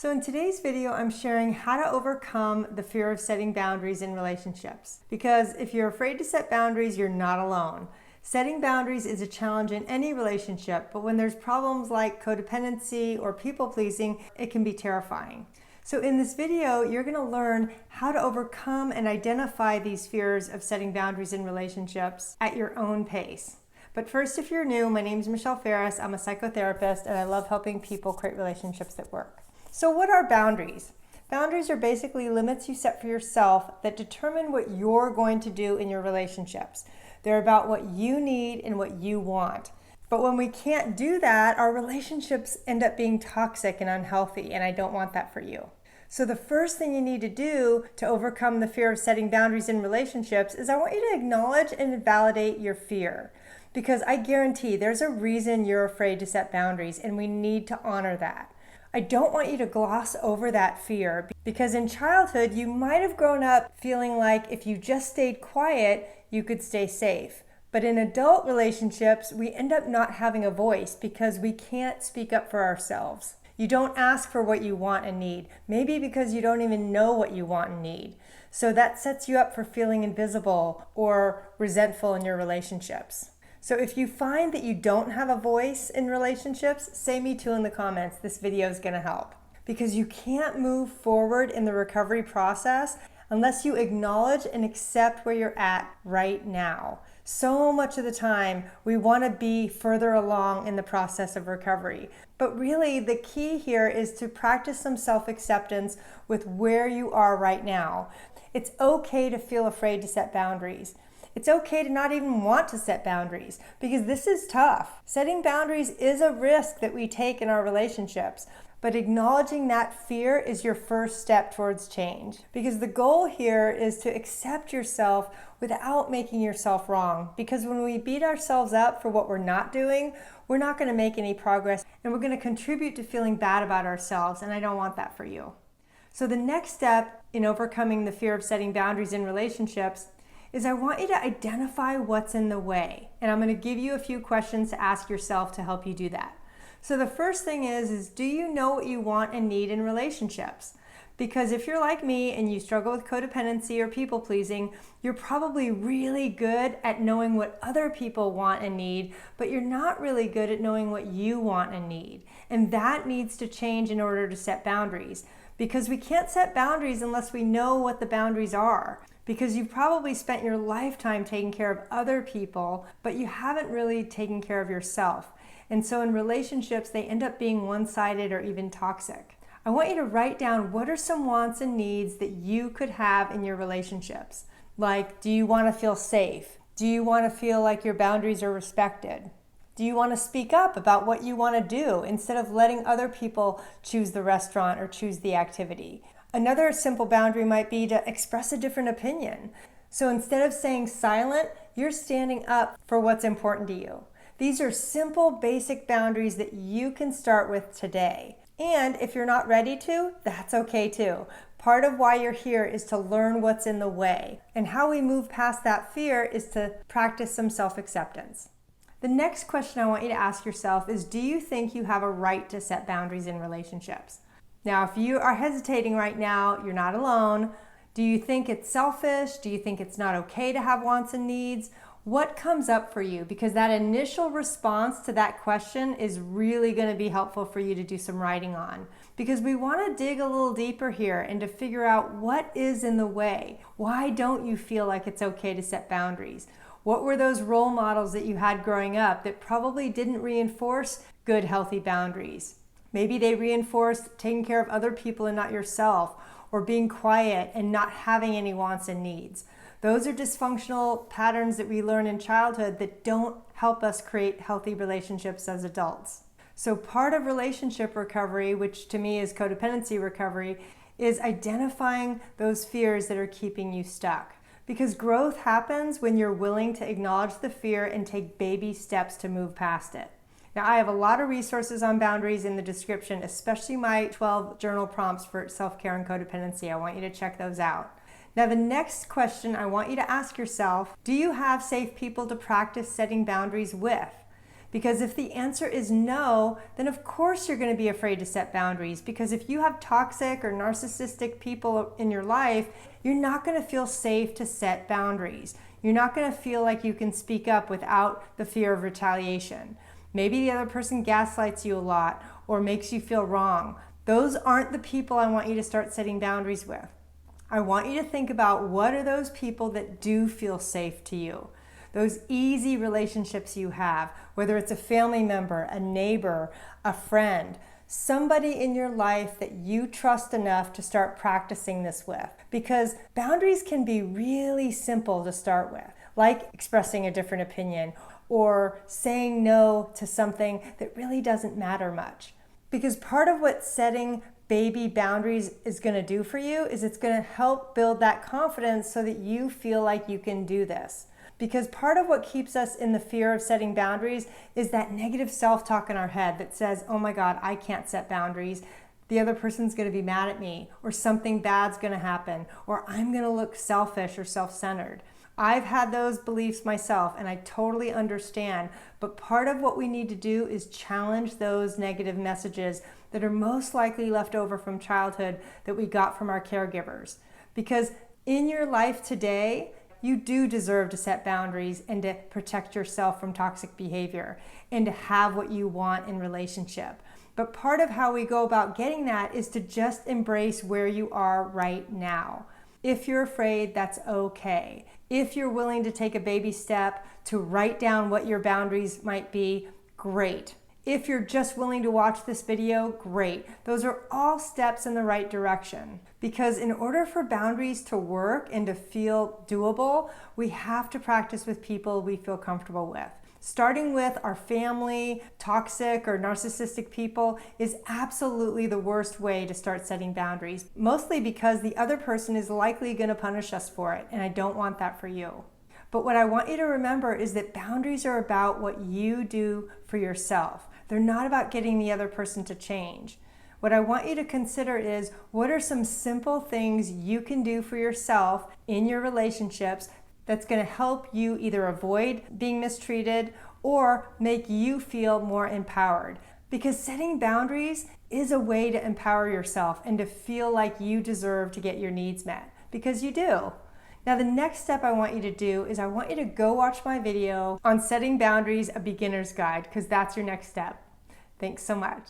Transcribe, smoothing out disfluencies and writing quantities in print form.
So in today's video, I'm sharing how to overcome the fear of setting boundaries in relationships. Because if you're afraid to set boundaries, you're not alone. Setting boundaries is a challenge in any relationship, but when there's problems like codependency or people-pleasing, it can be terrifying. So in this video, you're going to learn how to overcome and identify these fears of setting boundaries in relationships at your own pace. But first, if you're new, my name is Michelle Ferris. I'm a psychotherapist, and I love helping people create relationships that work. So what are boundaries? Boundaries are basically limits you set for yourself that determine what you're going to do in your relationships. They're about what you need and what you want. But when we can't do that, our relationships end up being toxic and unhealthy, and I don't want that for you. So the first thing you need to do to overcome the fear of setting boundaries in relationships is I want you to acknowledge and validate your fear. Because I guarantee there's a reason you're afraid to set boundaries, and we need to honor that. I don't want you to gloss over that fear, because in childhood you might have grown up feeling like if you just stayed quiet, you could stay safe. But in adult relationships, we end up not having a voice because we can't speak up for ourselves. You don't ask for what you want and need, maybe because you don't even know what you want and need. So that sets you up for feeling invisible or resentful in your relationships. So if you find that you don't have a voice in relationships, say me too in the comments. This video is going to help. Because you can't move forward in the recovery process unless you acknowledge and accept where you're at right now. So much of the time, we want to be further along in the process of recovery. But really, the key here is to practice some self-acceptance with where you are right now. It's okay to feel afraid to set boundaries. It's okay to not even want to set boundaries, because this is tough. Setting boundaries is a risk that we take in our relationships, but acknowledging that fear is your first step towards change. Because the goal here is to accept yourself without making yourself wrong. Because when we beat ourselves up for what we're not doing, we're not going to make any progress, and we're going to contribute to feeling bad about ourselves, and I don't want that for you. So the next step in overcoming the fear of setting boundaries in relationships is I want you to identify what's in the way. And I'm going to give you a few questions to ask yourself to help you do that. So the first thing is do you know what you want and need in relationships? Because if you're like me and you struggle with codependency or people-pleasing, you're probably really good at knowing what other people want and need, but you're not really good at knowing what you want and need. And that needs to change in order to set boundaries. Because we can't set boundaries unless we know what the boundaries are. Because you've probably spent your lifetime taking care of other people, but you haven't really taken care of yourself. And so in relationships, they end up being one-sided or even toxic. I want you to write down what are some wants and needs that you could have in your relationships. Like, do you want to feel safe? Do you want to feel like your boundaries are respected? Do you want to speak up about what you want to do instead of letting other people choose the restaurant or choose the activity? Another simple boundary might be to express a different opinion. So instead of staying silent, you're standing up for what's important to you. These are simple, basic boundaries that you can start with today. And if you're not ready to, that's okay too. Part of why you're here is to learn what's in the way. And how we move past that fear is to practice some self-acceptance. The next question I want you to ask yourself is, do you think you have a right to set boundaries in relationships? Now, if you are hesitating right now, you're not alone. Do you think it's selfish? Do you think it's not okay to have wants and needs? What comes up for you? Because that initial response to that question is really going to be helpful for you to do some writing on. Because we want to dig a little deeper here and to figure out what is in the way. Why don't you feel like it's okay to set boundaries? What were those role models that you had growing up that probably didn't reinforce good, healthy boundaries? Maybe they reinforced taking care of other people and not yourself, or being quiet and not having any wants and needs. Those are dysfunctional patterns that we learn in childhood that don't help us create healthy relationships as adults. So part of relationship recovery, which to me is codependency recovery, is identifying those fears that are keeping you stuck. Because growth happens when you're willing to acknowledge the fear and take baby steps to move past it. Now, I have a lot of resources on boundaries in the description, especially my 12 journal prompts for self-care and codependency. I want you to check those out. Now, the next question I want you to ask yourself, do you have safe people to practice setting boundaries with? Because if the answer is no, then of course you're going to be afraid to set boundaries. Because if you have toxic or narcissistic people in your life, you're not going to feel safe to set boundaries. You're not going to feel like you can speak up without the fear of retaliation. Maybe the other person gaslights you a lot or makes you feel wrong. Those aren't the people I want you to start setting boundaries with. I want you to think about what are those people that do feel safe to you. Those easy relationships you have, whether it's a family member, a neighbor, a friend, somebody in your life that you trust enough to start practicing this with. Because boundaries can be really simple to start with, like expressing a different opinion or saying no to something that really doesn't matter much. Because part of what setting baby boundaries is going to do for you is it's going to help build that confidence so that you feel like you can do this. Because part of what keeps us in the fear of setting boundaries is that negative self-talk in our head that says, oh my God, I can't set boundaries. The other person's going to be mad at me, or something bad's going to happen, or I'm going to look selfish or self-centered. I've had those beliefs myself and I totally understand, but part of what we need to do is challenge those negative messages that are most likely left over from childhood that we got from our caregivers. Because in your life today, you do deserve to set boundaries and to protect yourself from toxic behavior and to have what you want in relationship. But part of how we go about getting that is to just embrace where you are right now. If you're afraid, that's okay. If you're willing to take a baby step to write down what your boundaries might be, great. If you're just willing to watch this video, great. Those are all steps in the right direction. Because in order for boundaries to work and to feel doable, we have to practice with people we feel comfortable with. Starting with our family, toxic or narcissistic people is absolutely the worst way to start setting boundaries, mostly because the other person is likely going to punish us for it, and I don't want that for you. But what I want you to remember is that boundaries are about what you do for yourself. They're not about getting the other person to change. What I want you to consider is, what are some simple things you can do for yourself in your relationships that's going to help you either avoid being mistreated or make you feel more empowered? Because setting boundaries is a way to empower yourself and to feel like you deserve to get your needs met, because you do. Now, the next step I want you to do is I want you to go watch my video on setting boundaries, a beginner's guide, because that's your next step. Thanks so much.